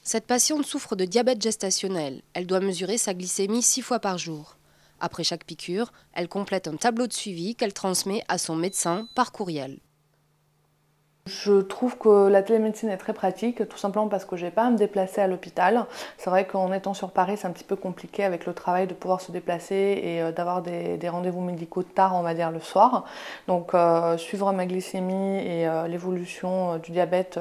Cette patiente souffre de diabète gestationnel. Elle doit mesurer sa glycémie 6 fois par jour. Après chaque piqûre, elle complète un tableau de suivi qu'elle transmet à son médecin par courriel. Je trouve que la télémédecine est très pratique, tout simplement parce que je n'ai pas à me déplacer à l'hôpital. C'est vrai qu'en étant sur Paris, c'est un petit peu compliqué avec le travail de pouvoir se déplacer et d'avoir des rendez-vous médicaux tard, on va dire, le soir. Donc suivre ma glycémie et l'évolution du diabète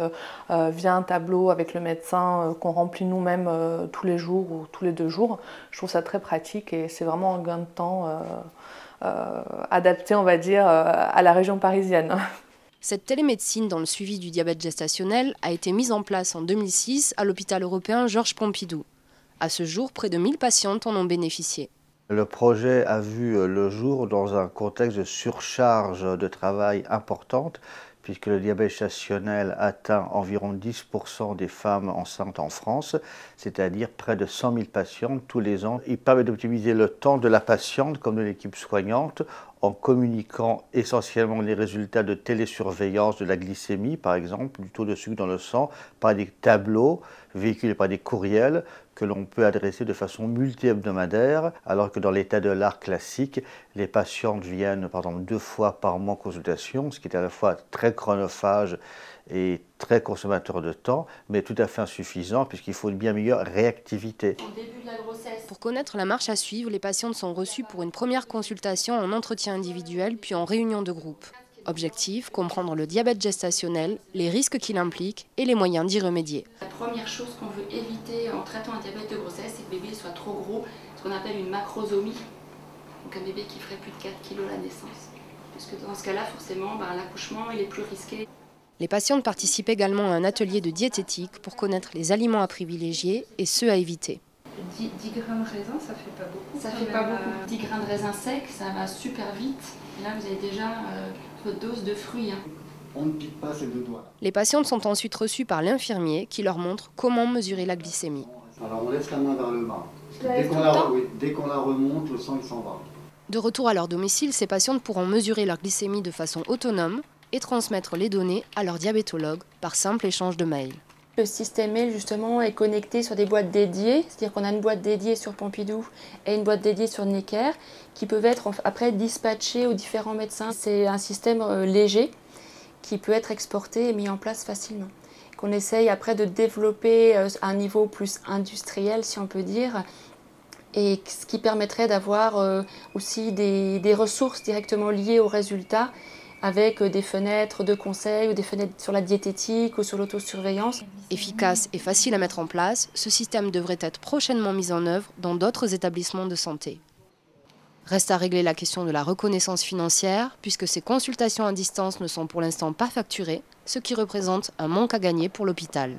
via un tableau avec le médecin qu'on remplit nous-mêmes tous les jours ou tous les 2 jours, je trouve ça très pratique et c'est vraiment un gain de temps adapté, on va dire, à la région parisienne. Cette télémédecine dans le suivi du diabète gestationnel a été mise en place en 2006 à l'hôpital européen Georges Pompidou. À ce jour, près de 1000 patientes en ont bénéficié. Le projet a vu le jour dans un contexte de surcharge de travail importante, puisque le diabète gestationnel atteint environ 10% des femmes enceintes en France, c'est-à-dire près de 100 000 patientes tous les ans. Il permet d'optimiser le temps de la patiente comme de l'équipe soignante en communiquant essentiellement les résultats de télésurveillance de la glycémie, par exemple, du taux de sucre dans le sang, par des tableaux véhiculés par des courriels que l'on peut adresser de façon multi-hebdomadaire, alors que dans l'état de l'art classique, les patientes viennent par exemple 2 fois par mois en consultation, ce qui est à la fois très chronophage et très consommateur de temps, mais tout à fait insuffisant puisqu'il faut une bien meilleure réactivité. Au début de la grossesse. Pour connaître la marche à suivre, les patientes sont reçues pour une première consultation en entretien individuel puis en réunion de groupe. Objectif, comprendre le diabète gestationnel, les risques qu'il implique et les moyens d'y remédier. La première chose qu'on veut éviter en traitant un diabète de grossesse, c'est que le bébé soit trop gros, ce qu'on appelle une macrosomie. Donc un bébé qui ferait plus de 4 kg à la naissance. Puisque dans ce cas-là, forcément, l'accouchement il est plus risqué. Les patientes participent également à un atelier de diététique pour connaître les aliments à privilégier et ceux à éviter. 10 grains de raisin, ça fait pas beaucoup. Ça fait pas beaucoup. 10 grains de raisin sec, ça va super vite. Et là, vous avez déjà votre dose de fruits. On ne pique pas ses 2 doigts. Les patientes sont ensuite reçues par l'infirmier qui leur montre comment mesurer la glycémie. Alors on laisse la main vers le bas. Dès qu'on la remonte, le sang il s'en va. De retour à leur domicile, ces patientes pourront mesurer leur glycémie de façon autonome et transmettre les données à leur diabétologue par simple échange de mails. Le système mail justement est connecté sur des boîtes dédiées, c'est-à-dire qu'on a une boîte dédiée sur Pompidou et une boîte dédiée sur Necker qui peuvent être après dispatchées aux différents médecins. C'est un système léger qui peut être exporté et mis en place facilement. Qu'on essaye après de développer à un niveau plus industriel si on peut dire, et ce qui permettrait d'avoir aussi des ressources directement liées aux résultats, avec des fenêtres de conseil ou des fenêtres sur la diététique ou sur l'autosurveillance. Efficace et facile à mettre en place, ce système devrait être prochainement mis en œuvre dans d'autres établissements de santé. Reste à régler la question de la reconnaissance financière, puisque ces consultations à distance ne sont pour l'instant pas facturées, ce qui représente un manque à gagner pour l'hôpital.